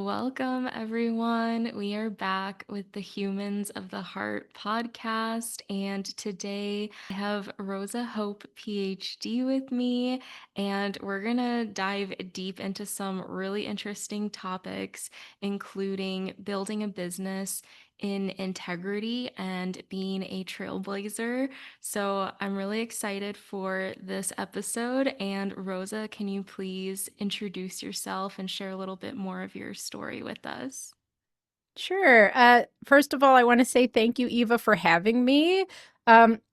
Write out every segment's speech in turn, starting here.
Welcome, everyone. We are back with the Humans of the Heart podcast. And today I have Rosa Hope, PhD, with me. And we're going to dive deep into some really interesting topics, including building a business in integrity and being a trailblazer. So I'm really excited for this episode. And Rosa, can you please introduce yourself and share a little bit more of your story with us? Sure. First of all, I want to say thank you, Eva, for having me.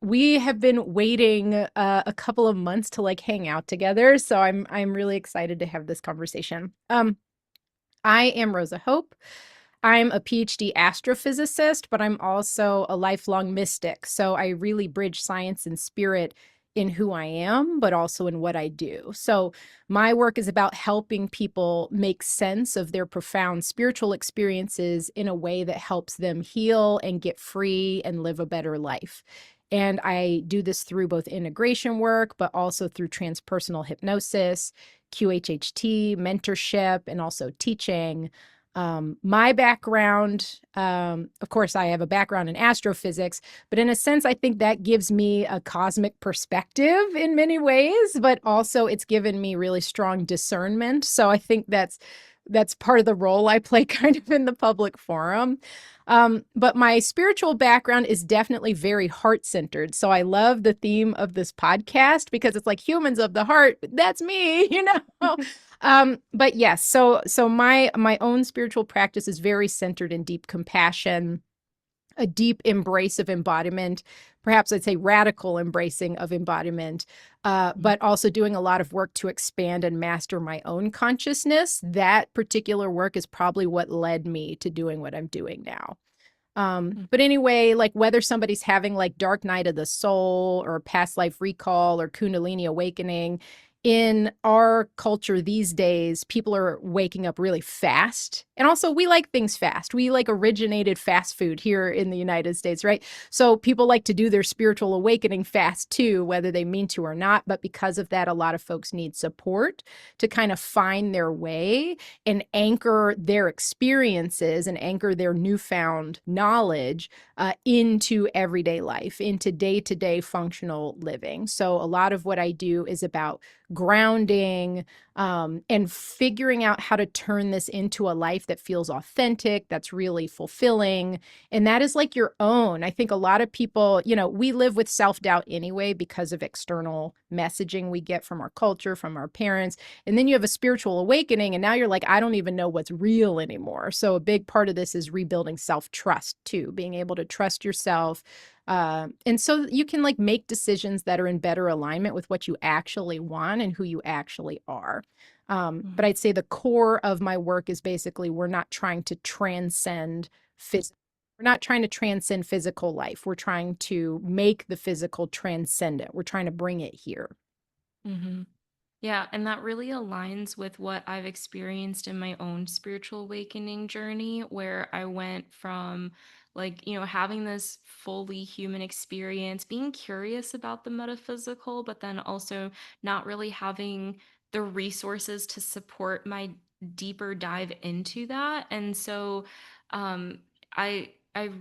We have been waiting a couple of months to hang out together, so I'm really excited to have this conversation. I am Rosa Hope. I'm a PhD astrophysicist, but I'm also a lifelong mystic. So I really bridge science and spirit in who I am, but also in what I do. So my work is about helping people make sense of their profound spiritual experiences in a way that helps them heal and get free and live a better life. And I do this through both integration work, but also through transpersonal hypnosis, QHHT, mentorship, and also teaching. My background, of course, I have a background in astrophysics, but in a sense, I think that gives me a cosmic perspective in many ways, but also it's given me really strong discernment. So I think that's part of the role I play kind of in the public forum. But my spiritual background is definitely very heart centered. So I love the theme of this podcast because it's like humans of the heart. That's me, you know. But yes, so my own spiritual practice is very centered in deep compassion, a deep embrace of embodiment, perhaps I'd say radical embracing of embodiment, but also doing a lot of work to expand and master my own consciousness. That particular work is probably what led me to doing what I'm doing now. But anyway, like whether somebody's having like dark night of the soul or past life recall or Kundalini awakening, in our culture these days, people are waking up really fast. And also, we like things fast. We like originated fast food here in the United States, right? So people like to do their spiritual awakening fast too, whether they mean to or not. But because of that, a lot of folks need support to kind of find their way and anchor their experiences and anchor their newfound knowledge into everyday life, into day to day functional living. So, a lot of what I do is about grounding and figuring out how to turn this into a life that feels authentic, that's really fulfilling. And that is like your own. I think a lot of people, we live with self doubt anyway because of external messaging we get from our culture, from our parents. And then you have a spiritual awakening, and now you're like, I don't even know what's real anymore. So, a big part of this is rebuilding self trust too, being able to trust yourself, and so you can like make decisions that are in better alignment with what you actually want and who you actually are. But Mhm. I'd say the core of my work is basically we're not trying to transcend physical. We're not trying to transcend physical life. We're trying to make the physical transcendent. We're trying to bring it here. Mhm. Yeah, and that really aligns with what I've experienced in my own spiritual awakening journey, where I went from having this fully human experience, being curious about the metaphysical, but then also not really having the resources to support my deeper dive into that. And so um I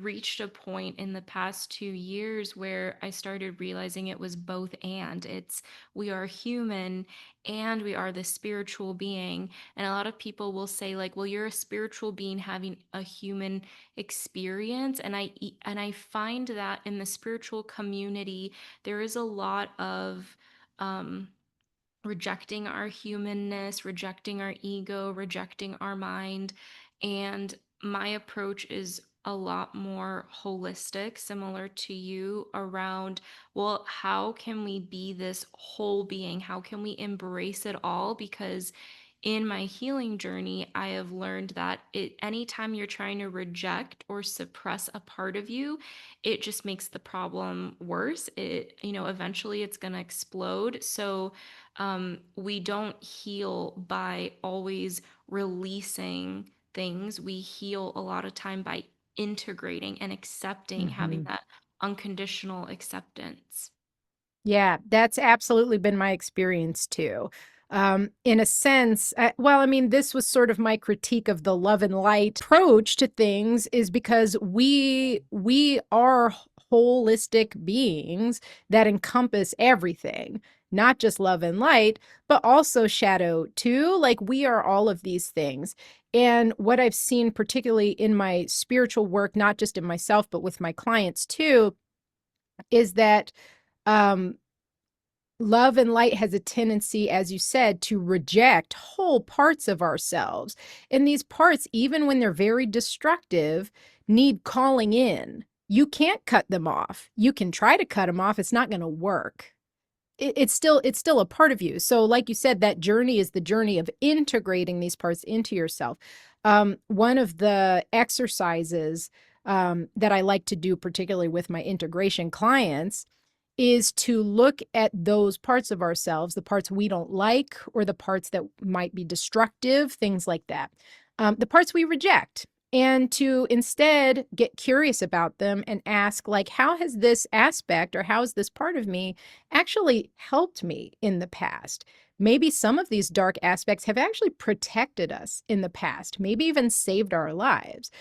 reached a point in the past 2 years where I started realizing it was both and. It's we are human and we are the spiritual being. And a lot of people will say like, well, you're a spiritual being having a human experience. And I find that in the spiritual community there is a lot of um rejecting our humanness, rejecting our ego, rejecting our mind. And my approach is a lot more holistic, similar to you, around, well, how can we be this whole being? How can we embrace it all? Because in my healing journey, I have learned that anytime you're trying to reject or suppress a part of you, it just makes the problem worse. Eventually it's going to explode. So we don't heal by always releasing things. We heal a lot of time by integrating and accepting, having Mhm. that unconditional acceptance. Yeah, that's absolutely been my experience too. In a sense, well, I mean, this was sort of my critique of the love and light approach to things, is because we are holistic beings that encompass everything, not just love and light, but also shadow too. Like, we are all of these things. And what I've seen, particularly in my spiritual work, not just in myself, but with my clients too, is that um, love and light has a tendency, as you said, to reject whole parts of ourselves. And these parts, even when they're very destructive, need calling in. You can't cut them off. You can try to cut them off, it's not going to work. It's still a part of you. So like you said, that journey is the journey of integrating these parts into yourself. One of the exercises that I like to do, particularly with my integration clients, is to look at those parts of ourselves, the parts we don't like, or the parts that might be destructive, things like that, the parts we reject, and to instead get curious about them and ask, like, how has this aspect or how has this part of me actually helped me in the past? Maybe some of these dark aspects have actually protected us in the past, maybe even saved our lives,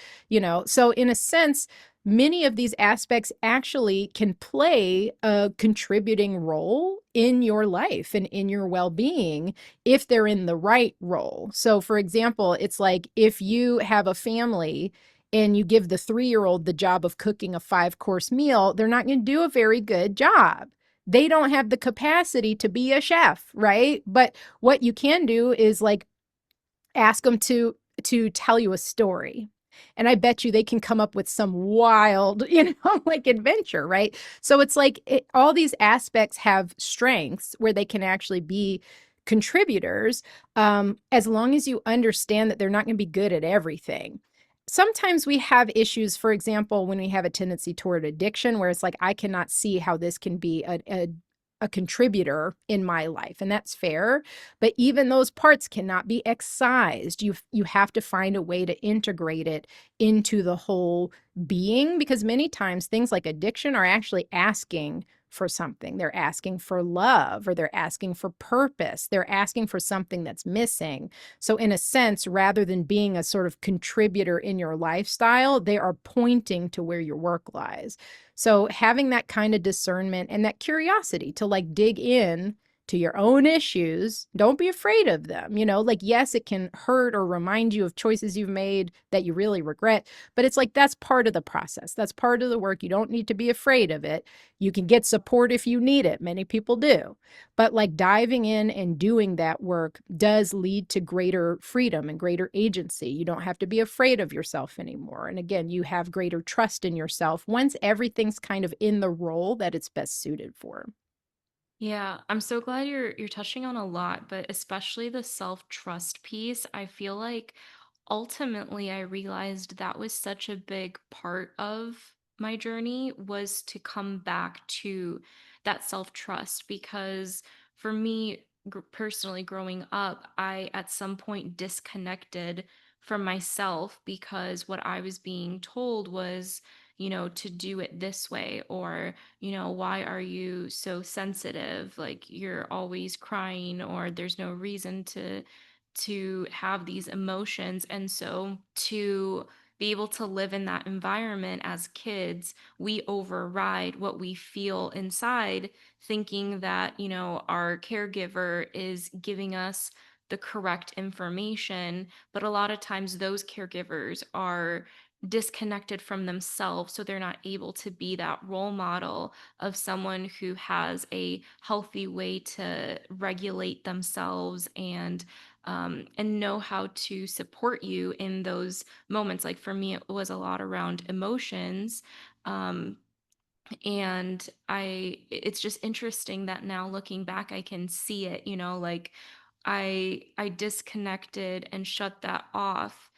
So, in a sense, many of these aspects actually can play a contributing role in your life and in your well-being if they're in the right role. So, for example, it's like if you have a family and you give the 3-year-old the job of cooking a 5-course meal, they're not going to do a very good job. They don't have the capacity to be a chef, right? But what you can do is like ask them to tell you a story, and I bet you they can come up with some wild, like adventure, right? So it's like all these aspects have strengths where they can actually be contributors, as long as you understand that they're not going to be good at everything. Sometimes we have issues, for example, when we have a tendency toward addiction, where it's like, I cannot see how this can be a contributor in my life, and that's fair. But even those parts cannot be excised. You have to find a way to integrate it into the whole being, because many times things like addiction are actually asking for something. They're asking for love, or they're asking for purpose. They're asking for something that's missing. So in a sense, rather than being a sort of contributor in your lifestyle, they are pointing to where your work lies. So having that kind of discernment and that curiosity to like dig in to your own issues, don't be afraid of them. Like, yes, it can hurt or remind you of choices you've made that you really regret, but it's like that's part of the process. That's part of the work. You don't need to be afraid of it. You can get support if you need it. Many people do. But like diving in and doing that work does lead to greater freedom and greater agency. You don't have to be afraid of yourself anymore. And again, you have greater trust in yourself once everything's kind of in the role that it's best suited for. Yeah, I'm so glad you're touching on a lot, but especially the self-trust piece. I feel like ultimately I realized that was such a big part of my journey, was to come back to that self-trust, because for me personally growing up, I at some point disconnected from myself because what I was being told was, to do it this way, or why are you so sensitive? Like, you're always crying, or there's no reason to have these emotions. And so to be able to live in that environment as kids, we override what we feel inside, thinking that, our caregiver is giving us the correct information. But a lot of times those caregivers are disconnected from themselves, so they're not able to be that role model of someone who has a healthy way to regulate themselves, and know how to support you in those moments. Like, for me, it was a lot around emotions. um, and it's just interesting that now looking back I can see it, like I disconnected and shut that off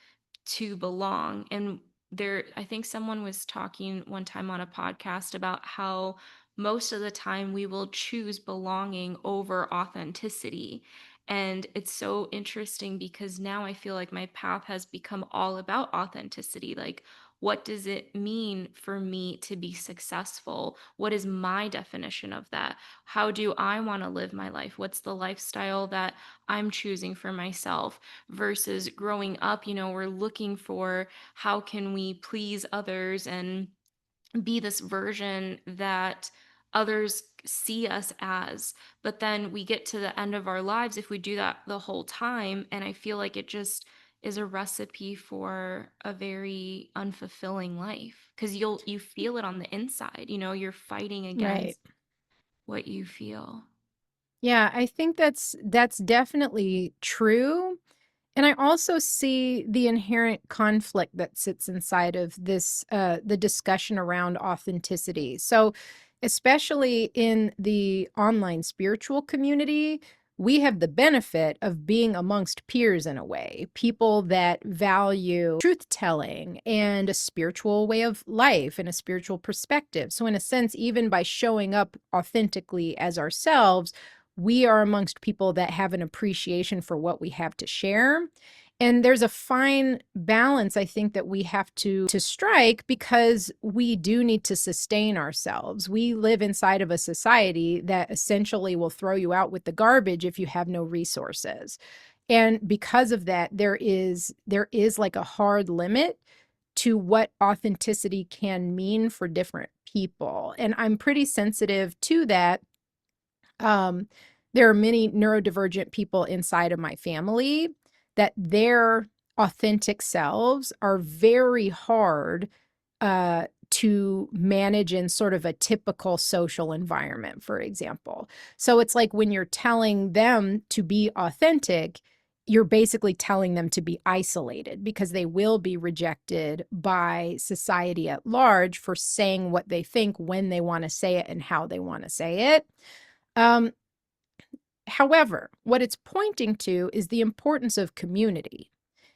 to belong. And there, I think someone was talking one time on a podcast about how most of the time we will choose belonging over authenticity. And it's so interesting because now I feel like my path has become all about authenticity. Like, what does it mean for me to be successful? What is my definition of that? How do I want to live my life? What's the lifestyle that I'm choosing for myself? Versus growing up, we're looking for how can we please others and be this version that others see us as. But then we get to the end of our lives if we do that the whole time. And I feel like it just is a recipe for a very unfulfilling life because you feel it on the inside, you're fighting Right. against what you feel. Yeah, I think that's definitely true. And I also see the inherent conflict that sits inside of this, the discussion around authenticity. So, especially in the online spiritual community, we have the benefit of being amongst peers in a way, people that value truth telling and a spiritual way of life and a spiritual perspective. So, in a sense, even by showing up authentically as ourselves, we are amongst people that have an appreciation for what we have to share. And there's a fine balance, I think, that we have to strike because we do need to sustain ourselves. We live inside of a society that essentially will throw you out with the garbage if you have no resources. And because of that, there is like a hard limit to what authenticity can mean for different people. And I'm pretty sensitive to that. um, there are many neurodivergent people inside of my family that their authentic selves are very hard to manage in sort of a typical social environment, for example. So it's like when you're telling them to be authentic, you're basically telling them to be isolated because they will be rejected by society at large for saying what they think when they want to say it and how they want to say it. Um, However, what it's pointing to is the importance of community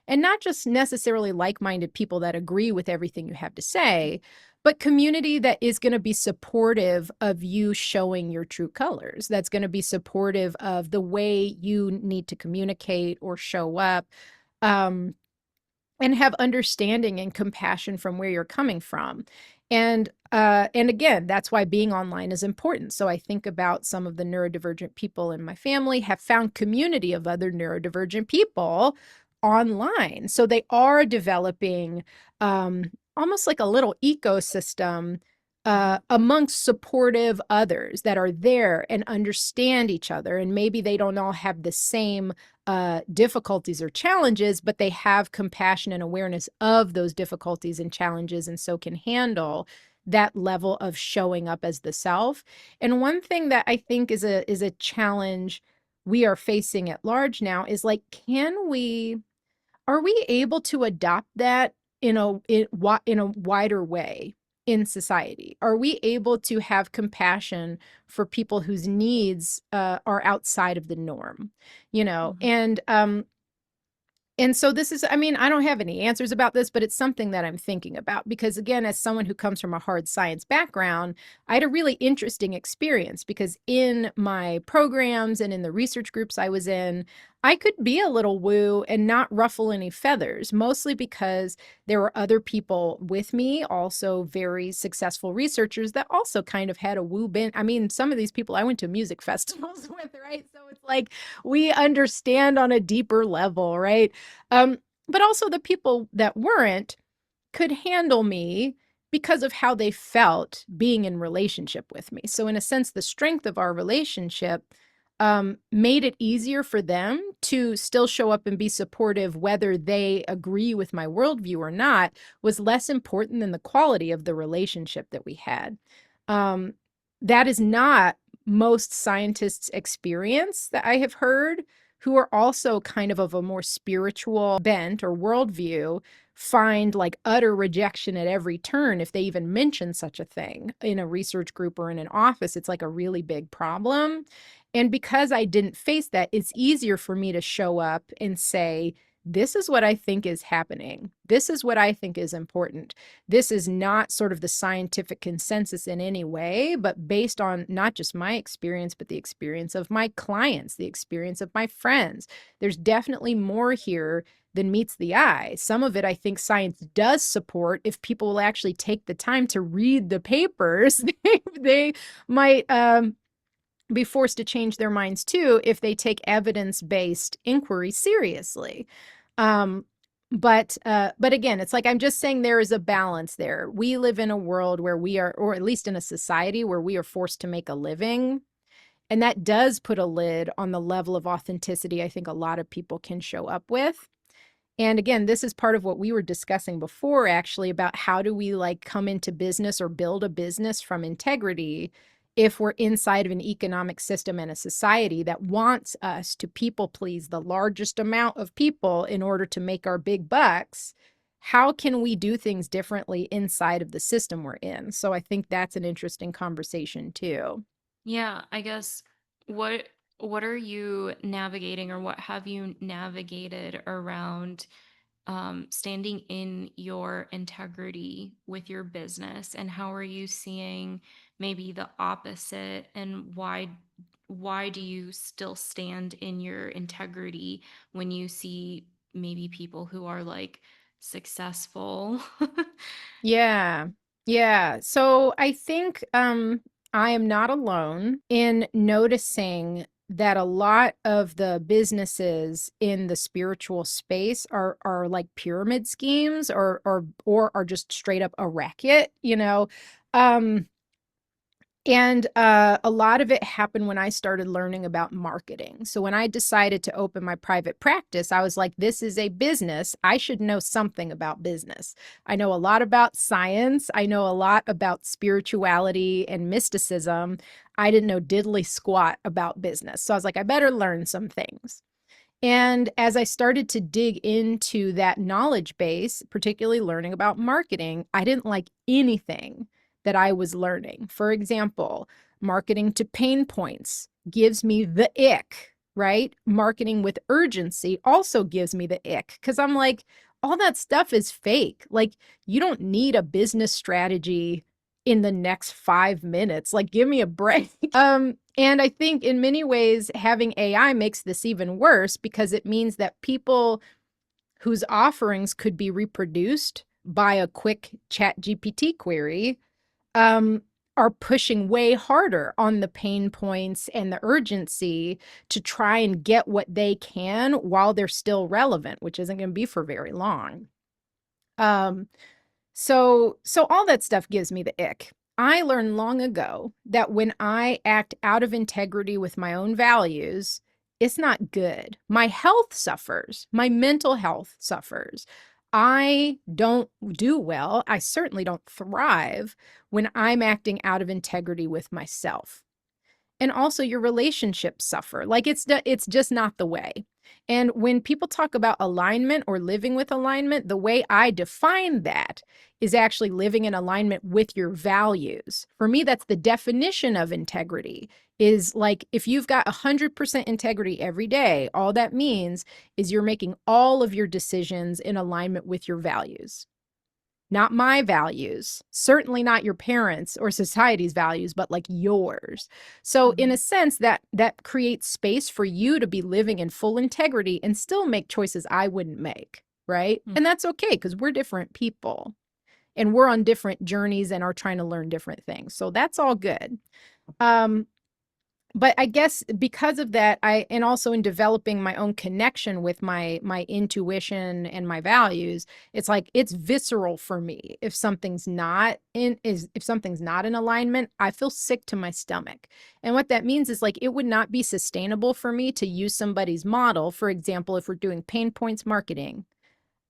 and not just necessarily like minded people that agree with everything you have to say, but community that is going to be supportive of you showing your true colors, that's going to be supportive of the way you need to communicate or show up. Um, and have understanding and compassion from where you're coming from. And again, that's why being online is important. So I think about some of the neurodivergent people in my family have found community of other neurodivergent people online. So they are developing almost like a little ecosystem Mhm. amongst supportive others that are there and understand each other. And maybe they don't all have the same difficulties or challenges, but they have compassion and awareness of those difficulties and challenges, and so can handle that level of showing up as the self. And one thing that I think is a challenge we are facing at large now is like, can we are we able to adopt that in a wider way in society? Are we able to have compassion for people whose needs are outside of the norm? You know, Mhm. and so this is, I mean, I don't have any answers about this, but it's something that I'm thinking about because, again, as someone who comes from a hard science background, I had a really interesting experience because in my programs and in the research groups I was in, I could be a little woo and not ruffle any feathers, mostly because there were other people with me, also very successful researchers that also kind of had a woo bent. I mean, some of these people I went to music festivals with, right? So it's like we understand on a deeper level, right? Um, but also the people that weren't could handle me because of how they felt being in relationship with me. So in a sense, the strength of our relationship made it easier for them to still show up and be supportive, whether they agree with my worldview or not, was less important than the quality of the relationship that we had. Um, that is not most scientists' experience that I have heard, who are also kind of a more spiritual bent or worldview, find like utter rejection at every turn if they even mention such a thing in a research group or in an office. It's like a really big problem. And because I didn't face that, it's easier for me to show up and say, this is what I think is happening. This is what I think is important. This is not sort of the scientific consensus in any way, but based on not just my experience, but the experience of my clients, the experience of my friends. There's definitely more here than meets the eye. Some of it, I think science does support if people will actually take the time to read the papers. They might be forced to change their minds too if they take evidence-based inquiry seriously. Um, but again, it's like I'm just saying there is a balance there. We live in a world where we are, or at least in a society where we are forced to make a living. And that does put a lid on the level of authenticity I think a lot of people can show up with. And again, this is part of what we were discussing before, actually, about how do we like come into business or build a business from integrity if we're inside of an economic system and a society that wants us to people please the largest amount of people in order to make our big bucks. How can we do things differently inside of the system we're in? So I think that's an interesting conversation too. Yeah, I guess what what are you navigating, or what have you navigated around standing in your integrity with your business, and how are you seeing maybe the opposite, and why do you still stand in your integrity when you see maybe people who are like successful? Yeah. Yeah. So I think I am not alone in noticing that a lot of the businesses in the spiritual space are like pyramid schemes or are just straight up a racket, you know. Um and a lot of it happened when I started learning about marketing. So when I decided to open my private practice, I was like, this is a business. I should know something about business. I know a lot about science. I know a lot about spirituality and mysticism. I didn't know diddly squat about business. So I was like, I better learn some things. And as I started to dig into that knowledge base, particularly learning about marketing, I didn't like anything that I was learning. For example, marketing to pain points gives me the ick, right? Marketing with urgency also gives me the ick because I'm like, all that stuff is fake. Like, you don't need a business strategy in the next 5 minutes. Like, give me a break. And I think in many ways, having AI makes this even worse because it means that people whose offerings could be reproduced by a quick chat GPT query um, are pushing way harder on the pain points and the urgency to try and get what they can while they're still relevant, which isn't going to be for very long. Um, so all that stuff gives me the ick. I learned long ago that when I act out of integrity with my own values, it's not good. My health suffers. My mental health suffers. I don't do well. I certainly don't thrive when I'm acting out of integrity with myself. And also your relationships suffer. Like it's just not the way. And when people talk about alignment or living with alignment, the way I define that is actually living in alignment with your values. For me, that's the definition of integrity. Is like if you've got 100% integrity every day, all that means is you're making all of your decisions in alignment with your values, not my values, certainly not your parents or society's values, but like yours. So in a Mhm. sense that creates space for you to be living in full integrity and still make choices I wouldn't make, right? Mhm. And that's okay because we're different people and we're on different journeys and are trying to learn different things. So that's all good. Um but I guess because of that, I and also in developing my own connection with my intuition and my values, it's like it's visceral for me. If something's not in alignment, I feel sick to my stomach. And what that means is like it would not be sustainable for me to use somebody's model. For example, if we're doing pain points marketing,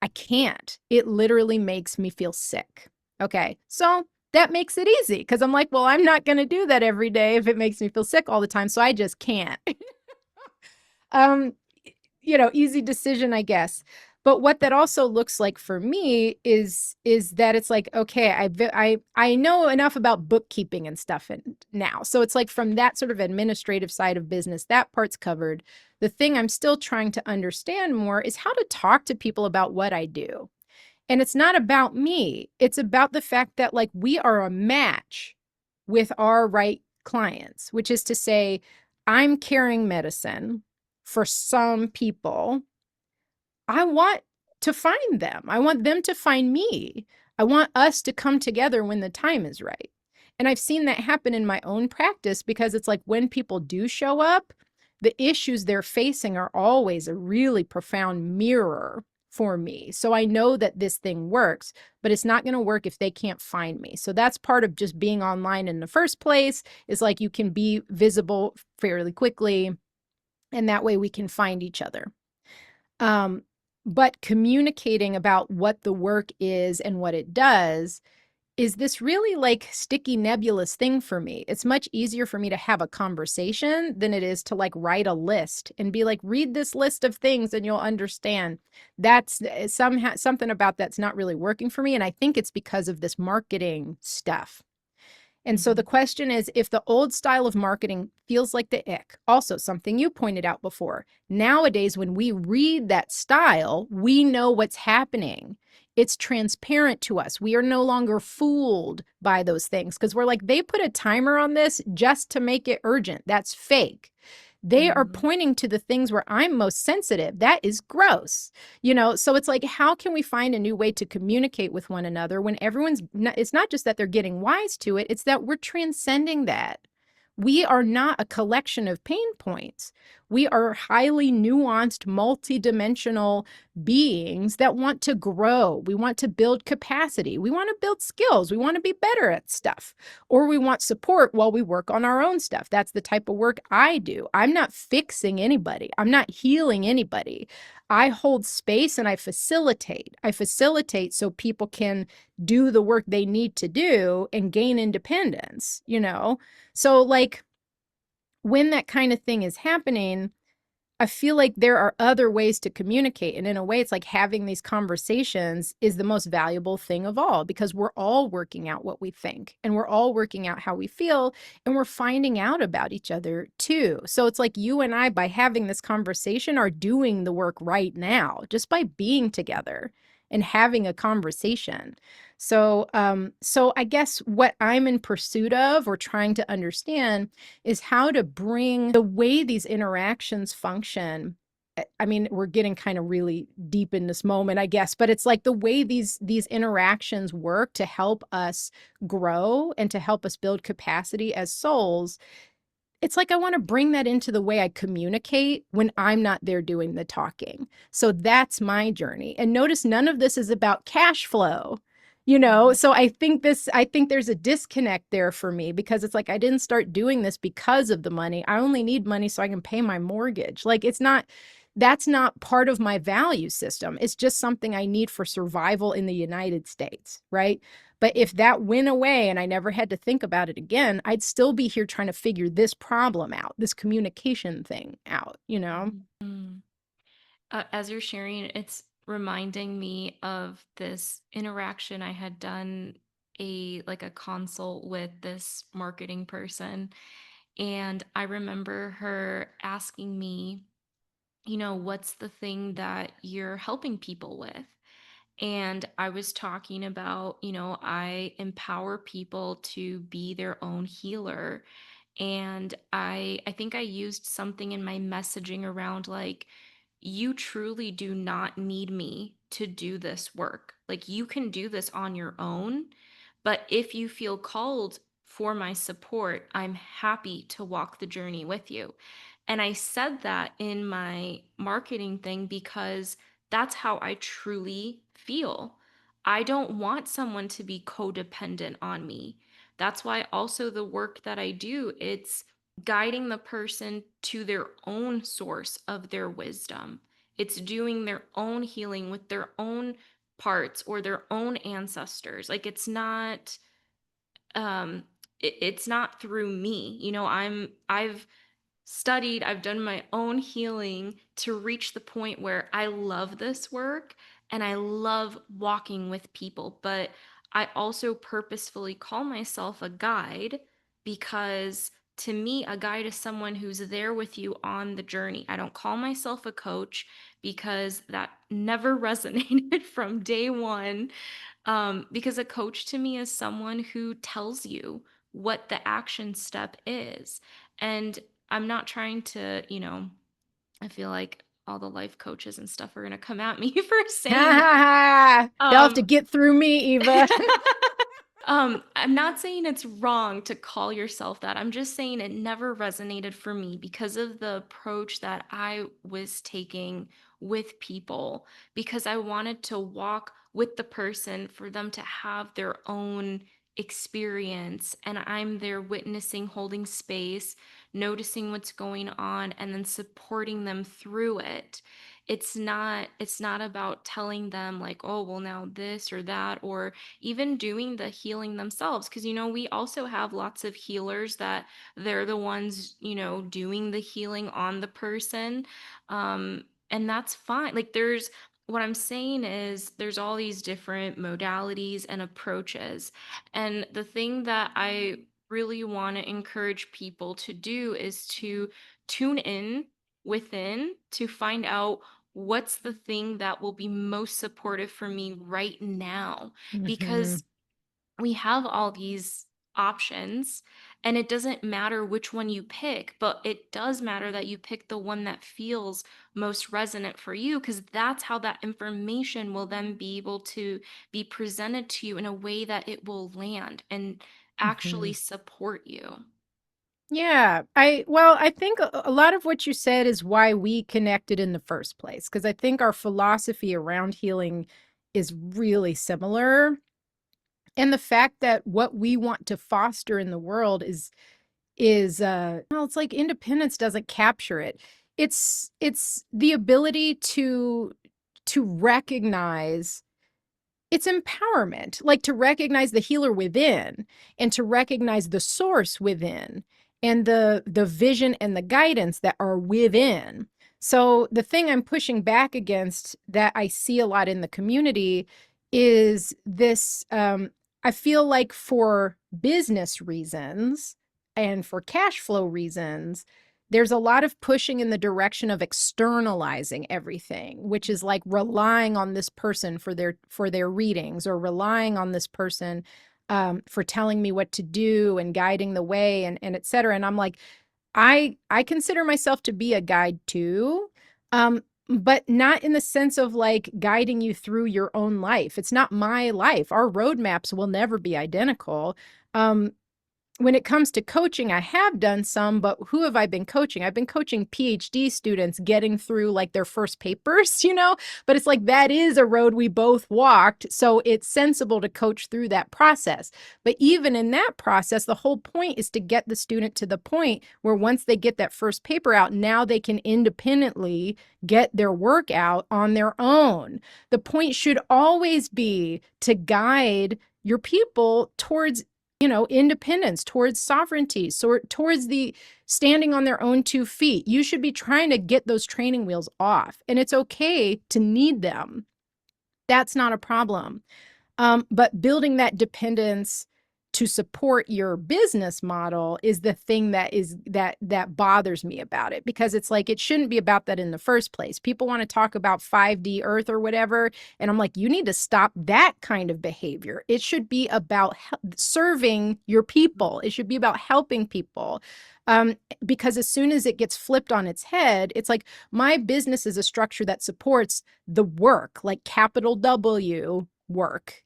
I can't. It literally makes me feel sick. Okay. So that makes it easy because I'm like, well, I'm not going to do that every day if it makes me feel sick all the time. So I just can't. um, easy decision, I guess. But what that also looks like for me is that it's like, okay, I know enough about bookkeeping and stuff now. So it's like from that sort of administrative side of business, that part's covered. The thing I'm still trying to understand more is how to talk to people about what I do. And it's not about me. It's about the fact that like we are a match with our right clients, which is to say, I'm carrying medicine for some people. I want to find them. I want them to find me. I want us to come together when the time is right. And I've seen that happen in my own practice because it's like when people do show up, the issues they're facing are always a really profound mirror for me. So I know that this thing works, but it's not going to work if they can't find me. So that's part of just being online in the first place, is like you can be visible fairly quickly, and that way we can find each other. Um, but communicating about what the work is and what it does is this really like sticky, nebulous thing for me. It's much easier for me to have a conversation than it is to like write a list and be like, read this list of things and you'll understand. That's somehow something about that's not really working for me. And I think it's because of this marketing stuff. And so the Mhm. question is, if the old style of marketing feels like the ick, also something you pointed out before, nowadays, when we read that style, we know what's happening. It's transparent to us. We are no longer fooled by those things because we're like, they put a timer on this just to make it urgent. That's fake. They are Mhm. pointing to the things where I'm most sensitive. That is gross. So it's like, how can we find a new way to communicate with one another when it's not just that they're getting wise to it, it's that we're transcending that. We are not a collection of pain points. We are highly nuanced, multidimensional beings that want to grow. We want to build capacity. We want to build skills. We want to be better at stuff, or we want support while we work on our own stuff. That's the type of work I do. I'm not fixing anybody. I'm not healing anybody. I hold space and I facilitate. I facilitate so people can do the work they need to do and gain independence. So, like, when that kind of thing is happening, I feel like there are other ways to communicate. And in a way, it's like having these conversations is the most valuable thing of all because we're all working out what we think and we're all working out how we feel and we're finding out about each other too. So it's like you and I, by having this conversation, are doing the work right now just by being together and having a conversation. So I guess what I'm in pursuit of or trying to understand is how to bring the way these interactions function. I mean, we're getting kind of really deep in this moment, I guess, but it's like the way these interactions work to help us grow and to help us build capacity as souls. It's like I want to bring that into the way I communicate when I'm not there doing the talking. So that's my journey. And notice none of this is about cash flow. Mhm. So I think there's a disconnect there for me because it's like I didn't start doing this because of the money. I only need money so I can pay my mortgage. Like that's not part of my value system. It's just something I need for survival in the United States, right? But if that went away and I never had to think about it again, I'd still be here trying to figure this problem out, this communication thing out. Mhm. As you're sharing, it's reminding me of this interaction I had done a consult with this marketing person, and I remember her asking me, what's the thing that you're helping people with? And I was talking about, I empower people to be their own healer. And I think I used something in my messaging around like, you truly do not need me to do this work. Like, you can do this on your own. But if you feel called for my support, I'm happy to walk the journey with you. And I said that in my marketing thing because that's how I truly feel. I don't want someone to be codependent on me. That's why also the work that I do, it's guiding the person to their own source of their wisdom. It's doing their own healing with their own parts or their own ancestors. Like, um it's not through me. I've studied, I've done my own healing to reach the point where I love this work and I love walking with people. But I also purposefully call myself a guide because to me, a guide is someone who's there with you on the journey. I don't call myself a coach because that never resonated from day one. Because a coach to me is someone who tells you what the action step is. And I'm not trying to, I feel like all the life coaches and stuff are going to come at me for Ha saying that. ha ha. They'll have to Um, get through me, Eva. I'm not saying it's wrong to call yourself that. I'm just saying it never resonated for me because of the approach that I was taking with people, because I wanted to walk with the person for them to have their own experience. And I'm there witnessing, holding space, noticing what's going on, and then supporting them through it. It's not about telling them like, oh, well, now this or that, or even doing the healing themselves, because we also have lots of healers that they're the ones doing the healing on the person. And that's fine. Like, there's what I'm saying is there's all these different modalities and approaches, and the thing that I really want to encourage people to do is to tune in within to find out what's the thing that will be most supportive for me right now, Mhm. because we have all these options, and it doesn't matter which one you pick, but it does matter that you pick the one that feels most resonant for you, because that's how that information will then be able to be presented to you in a way that it will land and actually Mhm. support you. Yeah, I think a lot of what you said is why we connected in the first place, because I think our philosophy around healing is really similar. And the fact that what we want to foster in the world is well, it's like independence doesn't capture it. It's the ability to recognize it's empowerment, like to recognize the healer within and to recognize the source within and the vision and the guidance that are within. So the thing I'm pushing back against that I see a lot in the community is this I feel like for business reasons and for cash flow reasons, there's a lot of pushing in the direction of externalizing everything, which is like relying on this person for their readings, or relying on this person for telling me what to do and guiding the way, and et cetera. And I'm like, I consider myself to be a guide too, but not in the sense of like guiding you through your own life. It's not my life. Our roadmaps will never be identical. Um, when it comes to coaching, I have done some, but who have I been coaching? I've been coaching PhD students getting through like their first papers, but it's like that is a road we both walked. So it's sensible to coach through that process. But even in that process, the whole point is to get the student to the point where once they get that first paper out, now they can independently get their work out on their own. The point should always be to guide your people towards independence, towards sovereignty, so towards the standing on their own 2 feet. You should be trying to get those training wheels off, and it's okay to need them. That's not a problem. But building that dependence to support your business model is the thing that bothers me about it, because it's like it shouldn't be about that in the first place. People want to talk about 5D Earth or whatever, and I'm like, you need to stop that kind of behavior. It should be about serving your people. It should be about helping people. Because as soon as it gets flipped on its head, it's like my business is a structure that supports the work, like capital W work.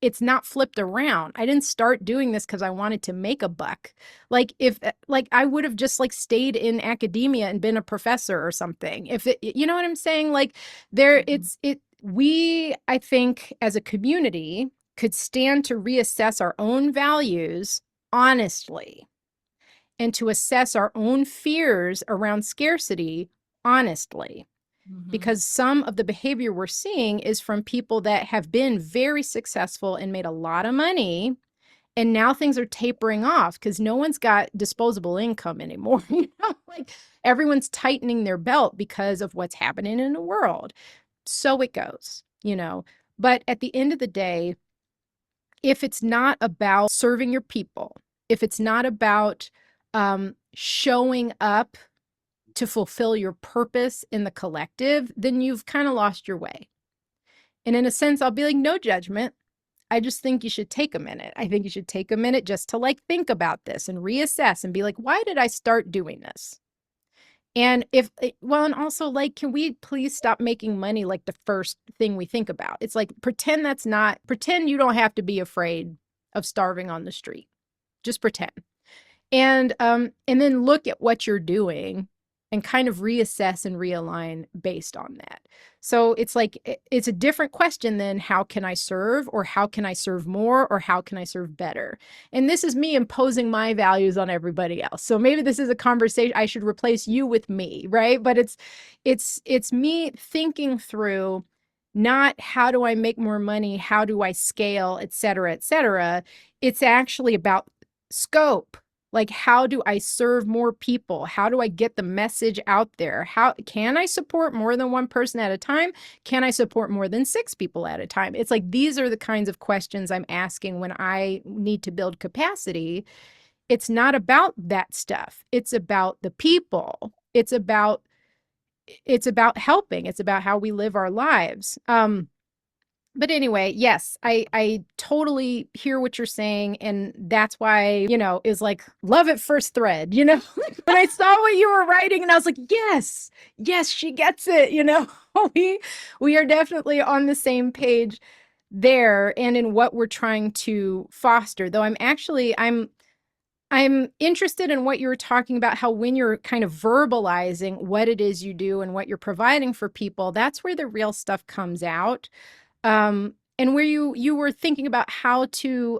It's not flipped around. I didn't start doing this because I wanted to make a buck. Like if like I would have just like stayed in academia and been a professor or something. If it, you know what I'm saying? Like there Mhm. we, I think, as a community could stand to reassess our own values honestly, and to assess our own fears around scarcity honestly, Mhm. because some of the behavior we're seeing is from people that have been very successful and made a lot of money, And now things are tapering off because no one's got disposable income anymore. Like everyone's tightening their belt because of what's happening in the world. So it goes. But at the end of the day, if it's not about serving your people, if it's not about showing up to fulfill your purpose in the collective, then you've kind of lost your way. And in a sense, I'll be like, no judgment. I just think you should take a minute. I think you should take a minute just to like think about this and reassess and be like, why did I start doing this? And well, and also like, can we please stop making money like the first thing we think about? It's like, pretend you don't have to be afraid of starving on the street. Just pretend. And then look at what you're doing and kind of reassess and realign based on that. So it's like it's a different question than how can I serve, or how can I serve more, or how can I serve better. And this is me imposing my values on everybody else. So maybe this is a conversation I should replace you with me, right? But it's me thinking through not how do I make more money, how do I scale, et cetera, et cetera. It's actually about scope. Like, how do I serve more people? How do I get the message out there? How can I support more than one person at a time? Can I support more than 6 people at a time? It's like these are the kinds of questions I'm asking when I need to build capacity. It's not about that stuff. It's about the people. It's about helping. It's about how we live our lives. But anyway, yes, I totally hear what you're saying, and that's why, is like love at first thread, when I saw what you were writing, and I was like, yes, yes, she gets it. We are definitely on the same page there and in what we're trying to foster. Though I'm interested in what you were talking about, how when you're kind of verbalizing what it is you do and what you're providing for people, that's where the real stuff comes out. And where you were thinking about how to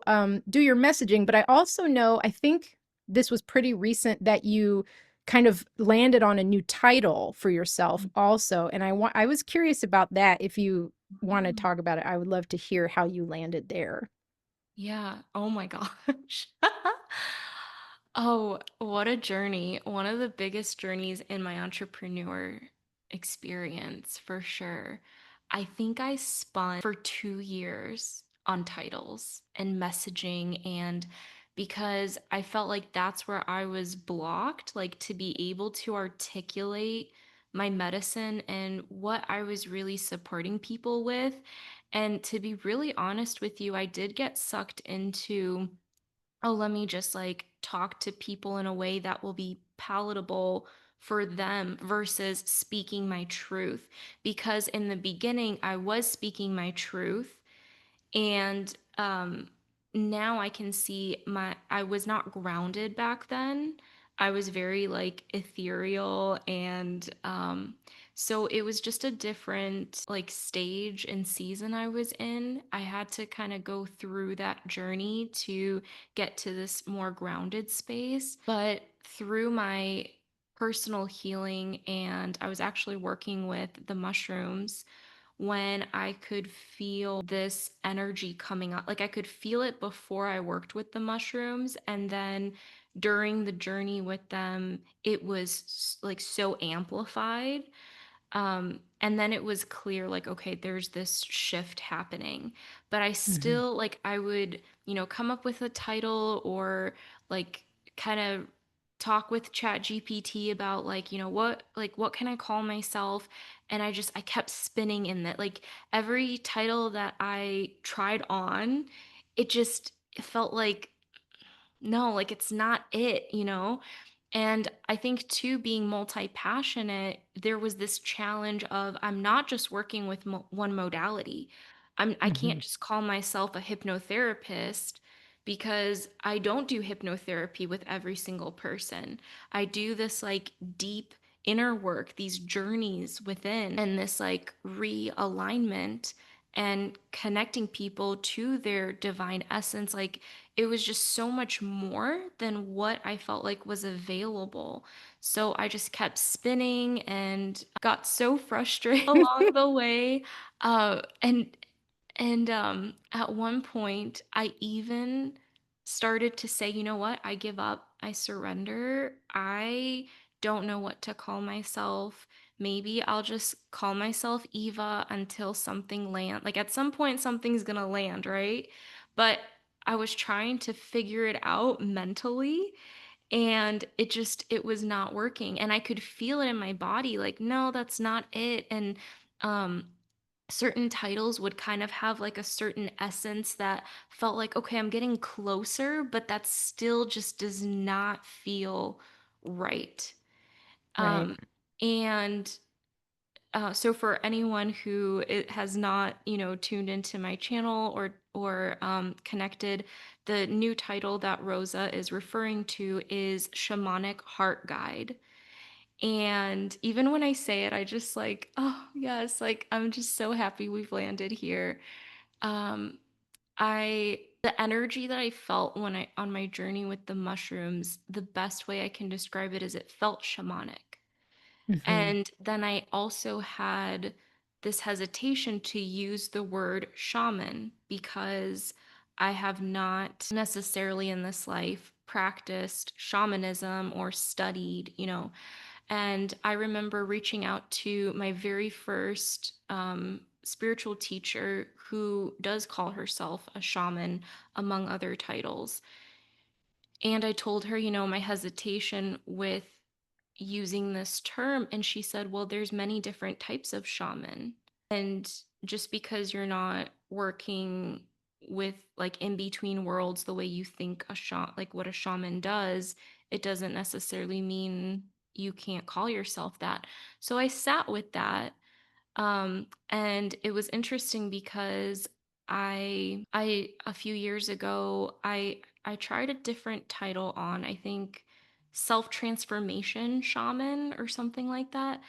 do your messaging. But I also know, I think this was pretty recent that you kind of landed on a new title for yourself also. And I was curious about that. If you want to talk about it, I would love to hear how you landed there. Yeah. Oh my gosh. Oh, what a journey. One of the biggest journeys in my entrepreneur experience, for sure. I think I spun for 2 years on titles and messaging, and because I felt like that's where I was blocked, like to be able to articulate my medicine and what I was really supporting people with. And to be really honest with you, I did get sucked into, oh, let me just like talk to people in a way that will be palatable for them versus speaking my truth. Because in the beginning, I was speaking my truth, and now I can see I was not grounded back then. I was very like ethereal, and so it was just a different like stage and season I was in. I had to kind of go through that journey to get to this more grounded space. But through my personal healing, and I was actually working with the mushrooms when I could feel this energy coming up. Like I could feel it before I worked with the mushrooms. And then during the journey with them, it was like so amplified. And then it was clear, like, okay, there's this shift happening. But I Mhm. still, like, I would, come up with a title, or like kind of talk with Chat GPT about like, what can I call myself? And I kept spinning in that. Like every title that I tried on, it felt like, no, like it's not it. And I think too, being multi-passionate, there was this challenge of I'm not just working with one modality. I can't Mhm. just call myself a hypnotherapist, because I don't do hypnotherapy with every single person. I do this like deep inner work, these journeys within, and this like realignment and connecting people to their divine essence. Like it was just so much more than what I felt like was available. So I just kept spinning and got so frustrated along the way. And at one point, I even started to say, you know what, I give up, I surrender. I don't know what to call myself. Maybe I'll just call myself Eva until something land. Like at some point something's going to land, right? But I was trying to figure it out mentally, and it was not working, and I could feel it in my body like, no, that's not it. And um certain titles would kind of have like a certain essence that felt like, okay, I'm getting closer, but that still just does not feel right. Right. Um, and so for anyone who it has not, tuned into my channel or connected, the new title that Rosa is referring to is Shamanic Heart Guide. And even when I say it, I just like, oh yes, like I'm just so happy we've landed here. Um, I the energy that I felt when I on my journey with the mushrooms, the best way I can describe it is it felt shamanic. Mhm. And then I also had this hesitation to use the word shaman because I have not necessarily in this life practiced shamanism or studied, and I remember reaching out to my very first spiritual teacher who does call herself a shaman, among other titles. And I told her, my hesitation with using this term. And she said, well, there's many different types of shaman. And just because you're not working with like in between worlds the way you think like what a shaman does, it doesn't necessarily mean you can't call yourself that. So I sat with that, and it was interesting because I a few years ago I tried a different title on, I think, self transformation shaman or something like that.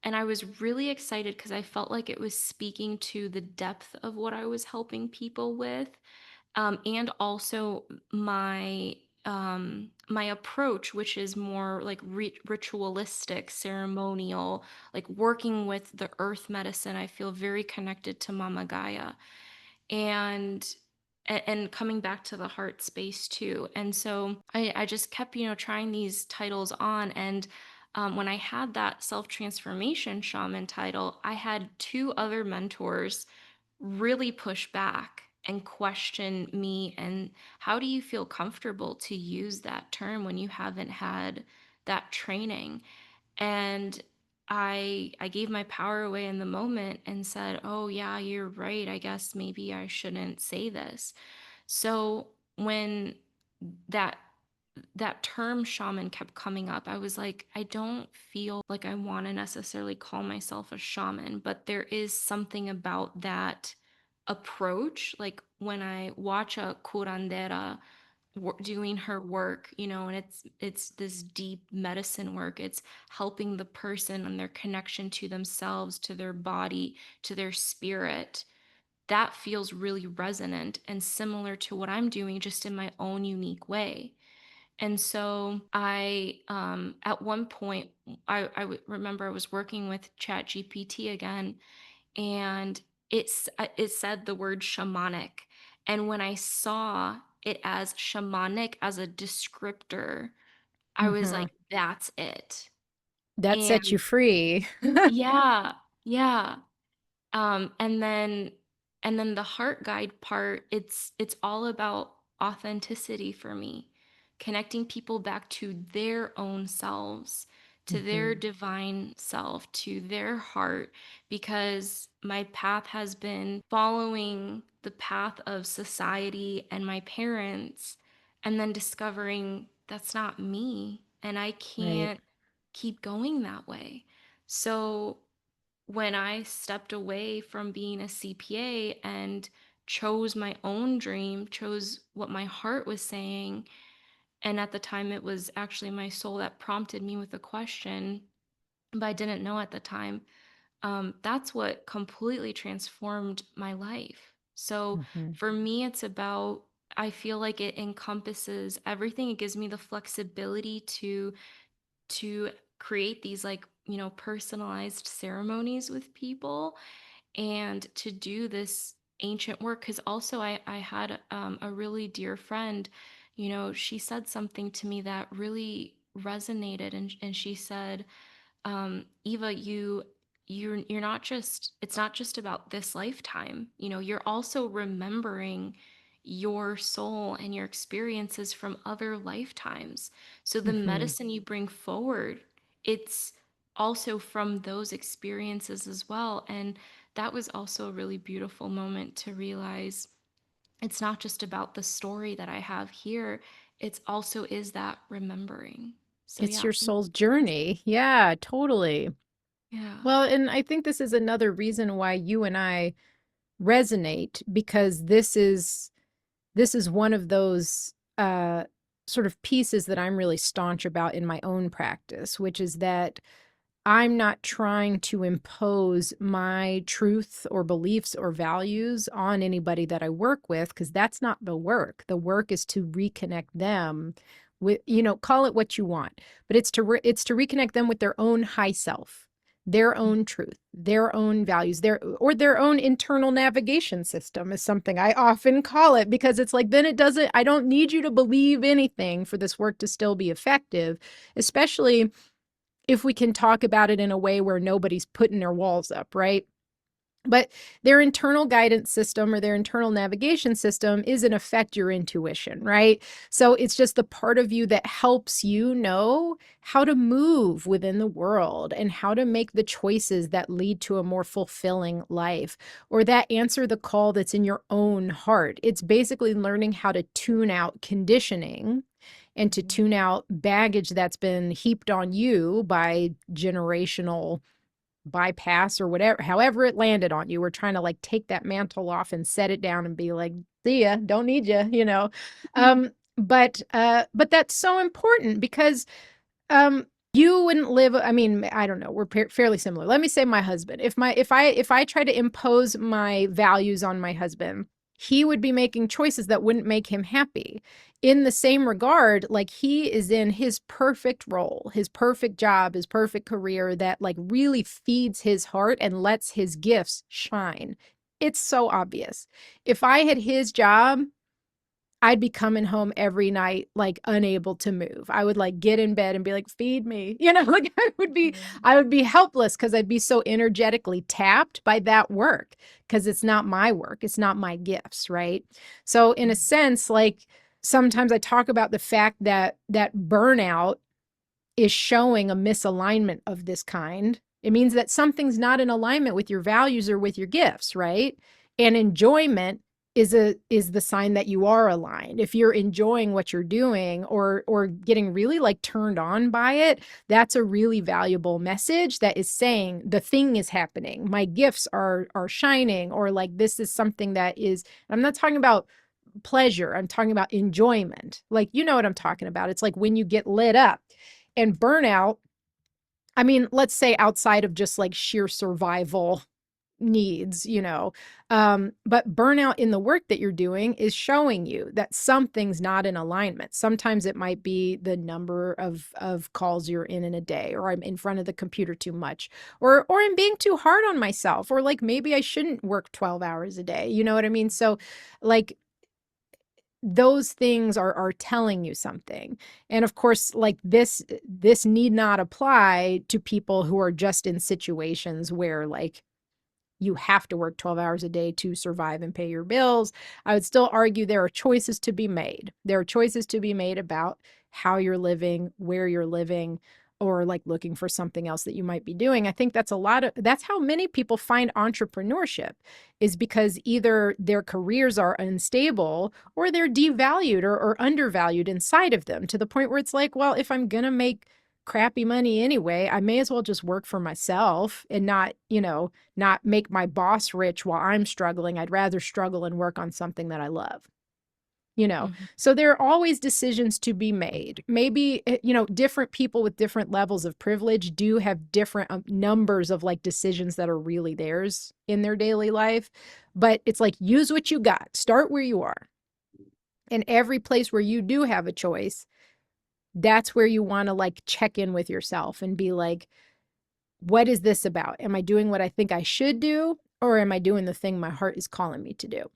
And I was really excited because I felt like it was speaking to the depth of what I was helping people with, and also my approach, which is more like ritualistic, ceremonial, like working with the earth medicine. I feel very connected to Mama Gaia, and and coming back to the heart space too. And so I just kept, trying these titles on. And when I had that self transformation shaman title, I had two other mentors really push back and question me, and how do you feel comfortable to use that term when you haven't had that training? And I gave my power away in the moment and said, oh yeah, you're right, I guess maybe I shouldn't say this. So when that that term shaman kept coming up, I was like, I don't feel like I want to necessarily call myself a shaman, but there is something about that approach. Like when I watch a curandera doing her work, and it's this deep medicine work. It's helping the person and their connection to themselves, to their body, to their spirit. That feels really resonant and similar to what I'm doing, just in my own unique way. And so at one point, remember I was working with Chat GPT again, and it said the word shamanic. And when I saw it as shamanic as a descriptor, I was Mhm. like, that's it. That And sets you free. yeah, yeah. Um, and then and then the heart guide part, it's all about authenticity for me. Connecting people back to their own selves, to their Mhm. divine self, to their heart, because my path has been following the path of society and my parents, and then discovering that's not me and I Right. can't keep going that way. So when I stepped away from being a CPA and chose my own dream, chose what my heart was saying, and at the time it was actually my soul that prompted me with a question, but I didn't know at the time. That's what completely transformed my life. So Mhm. for me, it's about, I feel like it encompasses everything. It gives me the flexibility to create these like, personalized ceremonies with people, and to do this ancient work. Because also I had a really dear friend, she said something to me that really resonated, and she said, Eva, you're not just, it's not just about this lifetime. You're also remembering your soul and your experiences from other lifetimes. So the Mhm. medicine you bring forward, it's also from those experiences as well. And that was also a really beautiful moment to realize it's not just about the story that I have here, it's also is that remembering. So It's yeah, your thank soul's you for this. journey. Yeah, totally. Yeah. Well, and I think this is another reason why you and I resonate, because this is one of those sort of pieces that I'm really staunch about in my own practice, which is that I'm not trying to impose my truth or beliefs or values on anybody that I work with, because that's not the work. The work is to reconnect them with, call it what you want, but it's to reconnect them with their own high self, their Mm, own truth, their own values, their own internal navigation system is something I often call it, because it's like, then I don't need you to believe anything for this work to still be effective, especially if we can talk about it in a way where nobody's putting their walls up, right? But their internal guidance system or their internal navigation system is in effect your intuition, right? So it's just the part of you that helps you know how to move within the world and how to make the choices that lead to a more fulfilling life, or that answer the call that's in your own heart. It's basically learning how to tune out conditioning and to mhm, tune out baggage that's been heaped on you by generational bypass or whatever, however it landed on you. We're trying to like take that mantle off and set it down and be like, see ya, don't need you. mhm, But that's so important because you wouldn't live, I mean, I don't know, we're fairly similar. Let me say my husband. If I try to impose my values on my husband, he would be making choices that wouldn't make him happy. In the same regard, like he is in his perfect role, his perfect job, his perfect career that like really feeds his heart and lets his gifts shine. It's so obvious. If I had his job, I'd be coming home every night, like, unable to move. I would, like, get in bed and be like, "Feed me." Like, mhm, I would be helpless because 'cause I'd be so energetically tapped by that work, because it's not my work, it's not my gifts, right? So, in a mhm, sense, like, sometimes I talk about the fact that burnout is showing a misalignment of this kind. It means that something's not in alignment with your values or with your gifts, right? And enjoyment is the sign that you are aligned. If you're enjoying what you're doing or getting really like turned on by it, that's a really valuable message that is saying the thing is happening. My gifts are shining, or like this is something that is, I'm not talking about pleasure. I'm talking about enjoyment. Like, you know what I'm talking about. It's like when you get lit up. And burnout, I mean, let's say outside of just like sheer survival needs, but burnout in the work that you're doing is showing you that something's not in alignment. Sometimes it might be the number of calls you're in a day, or I'm in front of the computer too much, or I'm being too hard on myself, or like maybe I shouldn't work 12 hours a day. You know what I mean? So like those things are telling you something. And of course, like this need not apply to people who are just in situations where like you have to work 12 hours a day to survive and pay your bills. I would still argue there are choices to be made. There are choices to be made about how you're living, where you're living, or like looking for something else that you might be doing. I think that's how many people find entrepreneurship, is because either their careers are unstable or they're devalued or undervalued inside of them, to the point where it's like, well, if I'm going to make crappy money anyway, I may as well just work for myself and not make my boss rich while I'm struggling. I'd rather struggle and work on something that I love. mhm, So there are always decisions to be made. Maybe, different people with different levels of privilege do have different numbers of like decisions that are really theirs in their daily life. But it's like, use what you got, start where you are. And every place where you do have a choice, that's where you want to like check in with yourself and be like, what is this about? Am I doing what I think I should do? or am I doing the thing my heart is calling me to do?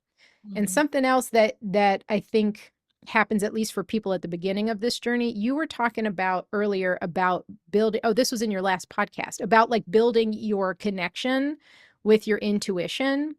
And Mhm. something else that I think happens, at least for people at the beginning of this journey, you were talking about earlier about building, oh, this was in your last podcast, about like building your connection with your intuition.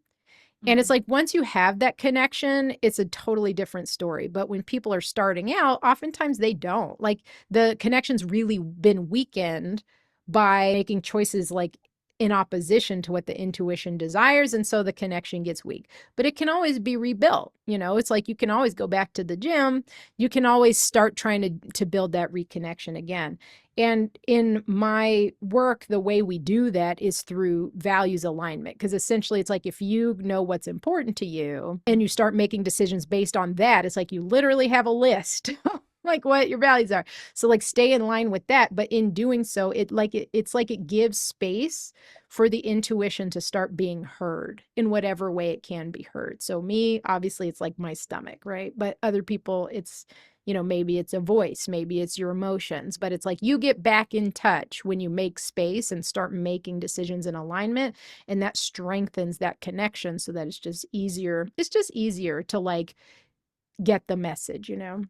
And it's Mhm. like once you have that connection, it's a totally different story. But when people are starting out, oftentimes they don't. Like the connection's really been weakened by making choices like in opposition to what the intuition desires. And so the connection gets weak. But it can always be rebuilt. You know, it's like you can always go back to the gym. You can always start trying to build that reconnection again. And in my work, the way we do that is through values alignment. Because essentially, it's like if you know what's important to you and you start making decisions based on that, it's like you literally have a list. Like what your values are. So like stay in line with that, but in doing so it's like it gives space for the intuition to start being heard in whatever way it can be heard. So me, obviously it's like my stomach, right? But other people it's, you know, maybe it's a voice, maybe it's your emotions, but it's like you get back in touch when you make space and start making decisions in alignment. And that strengthens that connection so that it's just easier. It's just easier to like get the message, you know?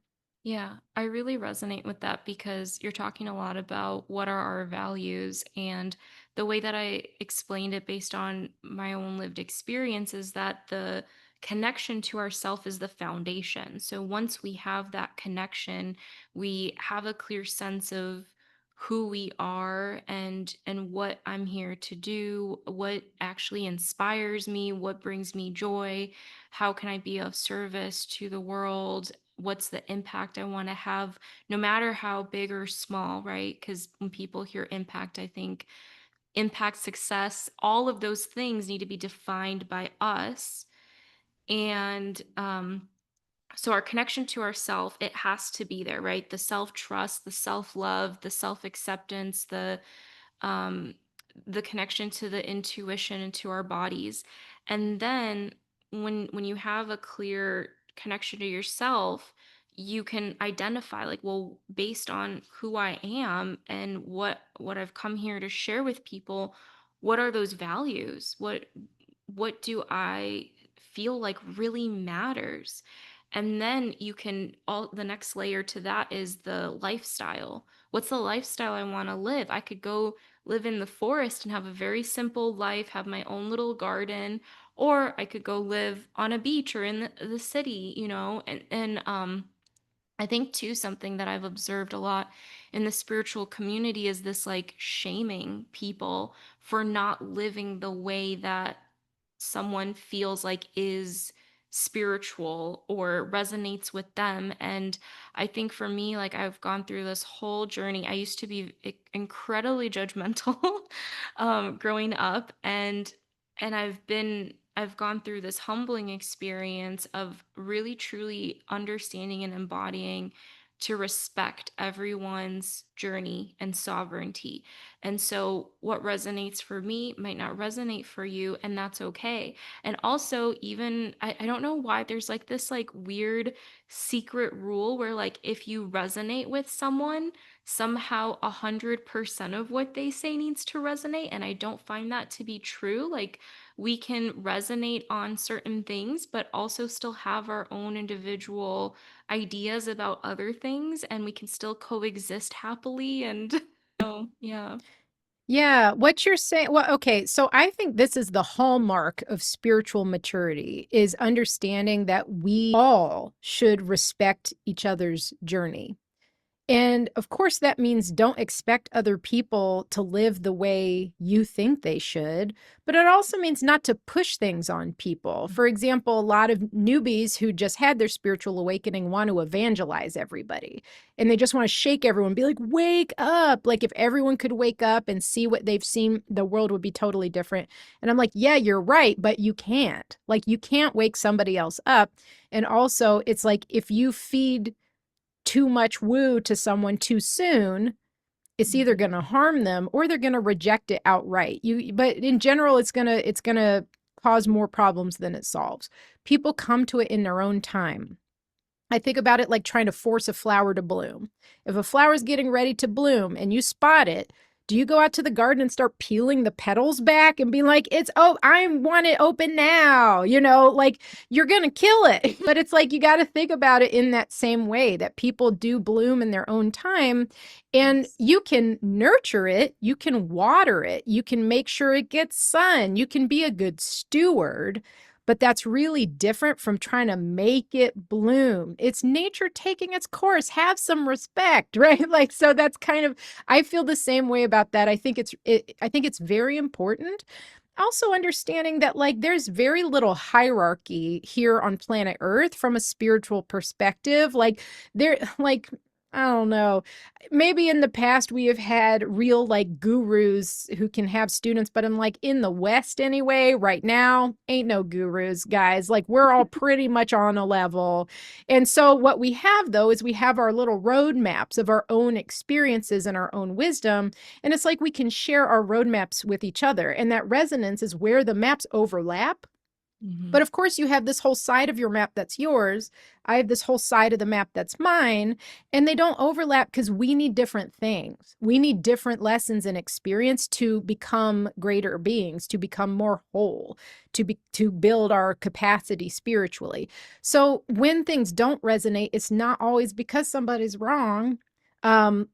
Yeah, I really resonate with that because you're talking a lot about what are our values. And the way that I explained it based on my own lived experience is that the connection to ourself is the foundation. So once we have that connection, we have a clear sense of who we are and what I'm here to do, what actually inspires me, what brings me joy, how can I be of service to the world, what's the impact I want to have, no matter how big or small, right? Because when people hear impact, I think impact, success, all of those things need to be defined by us. And so our connection to ourself, it has to be there, right? The self trust, the self love, the self acceptance, um, the connection to the intuition and to our bodies. And then when you have a clear connection to yourself, you can identify like, well, based on who I am and what I've come here to share with people, what are those values? What do I feel like really matters? And then you can all the next layer to that is the lifestyle. What's the lifestyle I want to live? I could go live in the forest and have a very simple life, have my own little garden, or I could go live on a beach or in the city, you know, and I think too something that I've observed a lot in the spiritual community is this like shaming people for not living the way that someone feels like is spiritual or resonates with them. And I think for me, like I've gone through this whole journey. I used to be incredibly judgmental growing up, and I've gone through this humbling experience of really truly understanding and embodying to respect everyone's journey and sovereignty. And so what resonates for me might not resonate for you, and that's okay. And also, even I don't know why there's like this like weird secret rule where like if you resonate with someone, somehow 100% of what they say needs to resonate. And I don't find that to be true. Like we can resonate on certain things, but also still have our own individual ideas about other things, and we can still coexist happily. And oh, yeah. Yeah, what you're saying, well, okay, so I think this is the hallmark of spiritual maturity is understanding that we all should respect each other's journey. And of course, that means don't expect other people to live the way you think they should. But it also means not to push things on people. For example, a lot of newbies who just had their spiritual awakening want to evangelize everybody. And they just want to shake everyone, be like, wake up. Like, if everyone could wake up and see what they've seen, the world would be totally different. And I'm like, yeah, you're right, but you can't. Like, you can't wake somebody else up. And also, it's like if you feed too much woo to someone too soon, it's either Mhm. going to harm them or they're going to reject it outright. But in general, it's going to cause more problems than it solves. People come to it in their own time. I think about it like trying to force a flower to bloom. If a flower is getting ready to bloom and you spot it, Do you go out to the garden and start peeling the petals back and be like, it's, oh, I want it open now? You know, like you're going to kill it. But it's like you got to think about it in that same way that people do bloom in their own time. And Yes. you can nurture it, you can water it, you can make sure it gets sun, you can be a good steward, but that's really different from trying to make it bloom. It's nature taking its course. Have some respect, right? Like, so that's kind of, I feel the same way about that. I think it's very important. Also understanding that like there's very little hierarchy here on planet Earth from a spiritual perspective. Like there, like, I don't know. Maybe in the past we have had real like gurus who can have students, but I'm like in the West anyway, right now, ain't no gurus, guys. Like we're all pretty much on a level. And so what we have though is we have our little roadmaps of our own experiences and our own wisdom. And it's like we can share our roadmaps with each other. And that resonance is where the maps overlap. Hmm. But of course, you have this whole side of your map that's yours. I have this whole side of the map that's mine. And they don't overlap because we need different things. We need different lessons and experience to become greater beings, to become more whole, to build our capacity spiritually. So when things don't resonate, it's not always because somebody's wrong.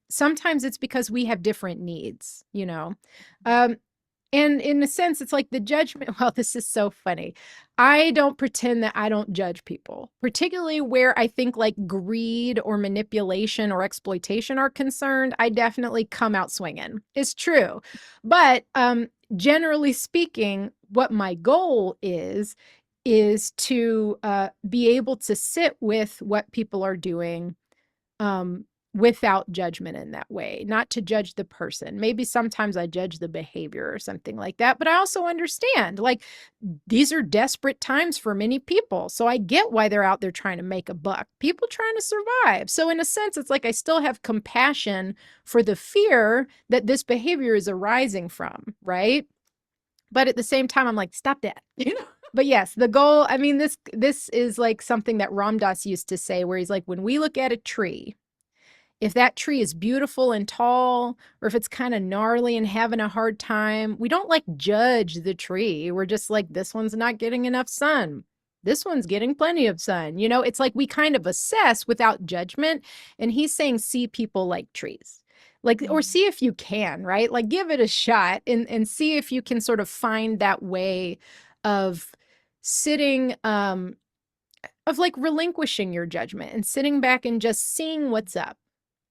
Sometimes it's because we have different needs, you know. Um, and in a sense, it's like the judgment. Well, this is so funny. I don't pretend that I don't judge people, particularly where I think like greed or manipulation or exploitation are concerned. I definitely come out swinging. It's true. But generally speaking, what my goal is to be able to sit with what people are doing um, without judgment in that way, not to judge the person. Maybe sometimes I judge the behavior or something like that, but I also understand like these are desperate times for many people. So I get why they're out there trying to make a buck, people trying to survive. So, in a sense, it's like I still have compassion for the fear that this behavior is arising from, right? But at the same time, I'm like, stop that. You know? But yes, the goal, I mean, this is like something that Ram Dass used to say, where he's like, when we look at a tree, if that tree is beautiful and tall, or if it's kind of gnarly and having a hard time, we don't like judge the tree. We're just like, this one's not getting enough sun. This one's getting plenty of sun. You know, it's like we kind of assess without judgment. And he's saying, see people like trees. Like, or Hmm. see if you can, right? Like, give it a shot and see if you can sort of find that way of sitting, of like relinquishing your judgment and sitting back and just seeing what's up,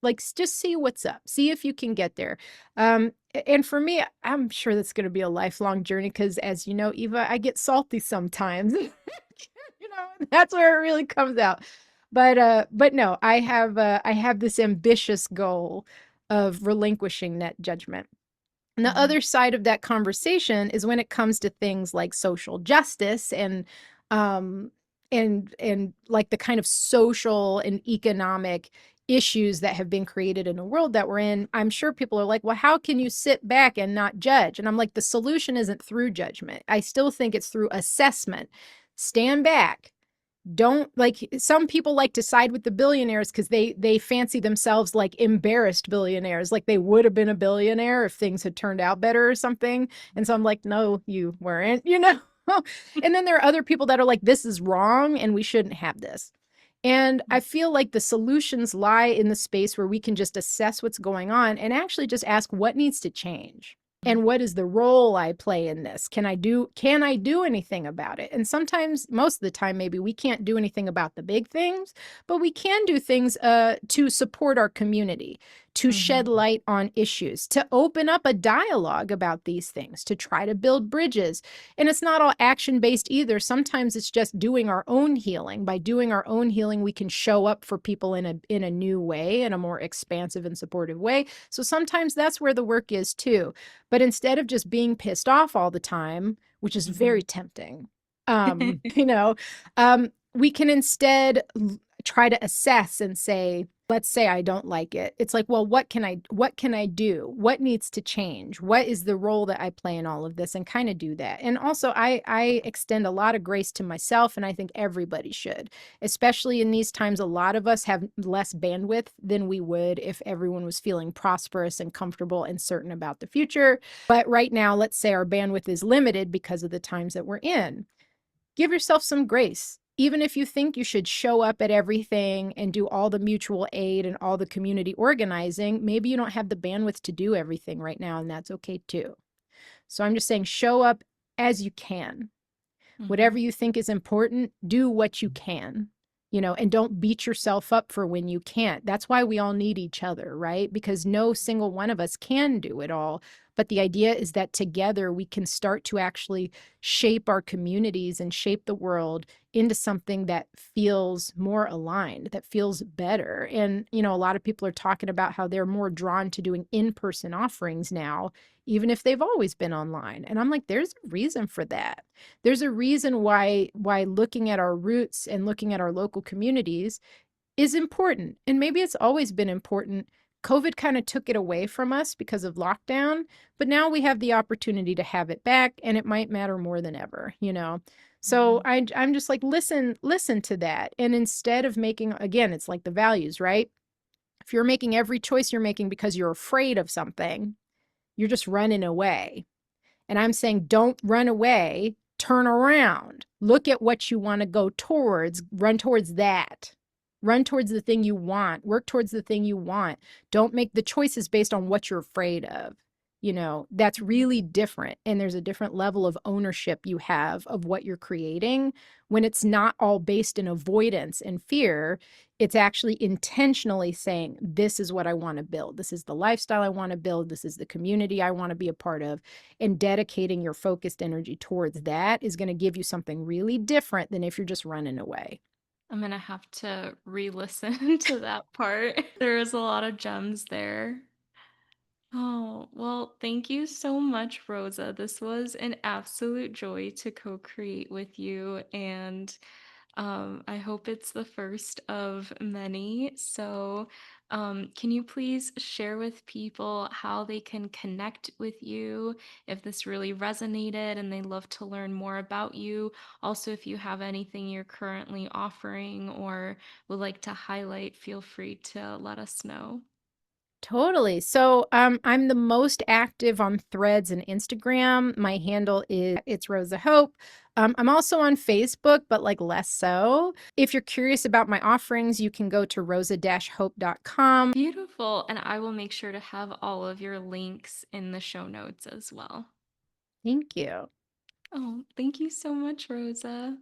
like just see what's up, see if you can get there. And for me, I'm sure that's going to be a lifelong journey because as you know, Eva, I get salty sometimes. You know, that's where it really comes out. But no, I have this ambitious goal of relinquishing that judgment. And the Hmm. other side of that conversation is when it comes to things like social justice um and like the kind of social and economic issues that have been created in the world that we're in. I'm sure people are like, well, how can you sit back and not judge? And I'm like, the solution isn't through judgment. I still think it's through assessment. Stand back, don't like, some people like to side with the billionaires because they fancy themselves like embarrassed billionaires, like they would have been a billionaire if things had turned out better or something. And so I'm like, no, you weren't, you know. And then there are other people that are like, this is wrong and we shouldn't have this. And I feel like the solutions lie in the space where we can just assess what's going on and actually just ask what needs to change. And what is the role I play in this? Can I do anything about it? And sometimes, most of the time, maybe we can't do anything about the big things, but we can do things to support our community, to Hmm. shed light on issues, to open up a dialogue about these things, to try to build bridges. And it's not all action based either. Sometimes it's just doing our own healing. By doing our own healing, we can show up for people in a new way, in a more expansive and supportive way. So sometimes that's where the work is too. But instead of just being pissed off all the time, which is Hmm. very tempting, you know, we can instead try to assess and say, let's say I don't like it. It's like, well, what can I do? What needs to change? What is the role that I play in all of this, and kind of do that. And also I extend a lot of grace to myself, and I think everybody should. Especially in these times, a lot of us have less bandwidth than we would if everyone was feeling prosperous and comfortable and certain about the future. But right now, let's say our bandwidth is limited because of the times that we're in. Give yourself some grace. Even if you think you should show up at everything and do all the mutual aid and all the community organizing, maybe you don't have the bandwidth to do everything right now, and that's okay too. So I'm just saying, show up as you can. Whatever Mhm. you think is important, do what you can, and don't beat yourself up for when you can't. That's why we all need each other, right? Because no single one of us can do it all. But the idea is that together we can start to actually shape our communities and shape the world into something that feels more aligned, that feels better. And, a lot of people are talking about how they're more drawn to doing in person offerings now, even if they've always been online. And I'm like, there's a reason for that. There's a reason why looking at our roots and looking at our local communities is important. And maybe it's always been important. COVID kind of took it away from us because of lockdown, but now we have the opportunity to have it back, and it might matter more than ever. So Mhm. I'm just like, listen to that. And instead of making, again, it's like the values, right? If you're making every choice you're making because you're afraid of something, you're just running away. And I'm saying, don't run away, turn around, look at what you want to go towards, run towards that. Run towards the thing you want, work towards the thing you want. Don't make the choices based on what you're afraid of. That's Mhm. really different. And there's a different level of ownership you have of what you're creating when it's not all based in avoidance and fear. It's actually intentionally saying, this is what I want to build. This is the lifestyle I want to build. This is the community I want to be a part of. And dedicating your focused energy towards that is going to give you something really different than if you're just running away. I'm gonna have to re-listen to that part. There was a lot of gems there. Oh, well, thank you so much, Rosa. This was an absolute joy to co-create with you, and I hope it's the first of many. So, can you please share with people how they can connect with you if this really resonated and they love to learn more about you? Also, if you have anything you're currently offering or would like to highlight, feel free to let us know. Totally. So I'm the most active on Threads and Instagram. My handle is it's Rosa Hope. I'm also on Facebook, but like less so. If you're curious about my offerings, you can go to rosa-hope.com. Beautiful. And I will make sure to have all of your links in the show notes as well. Thank you. Oh, thank you so much, Rosa.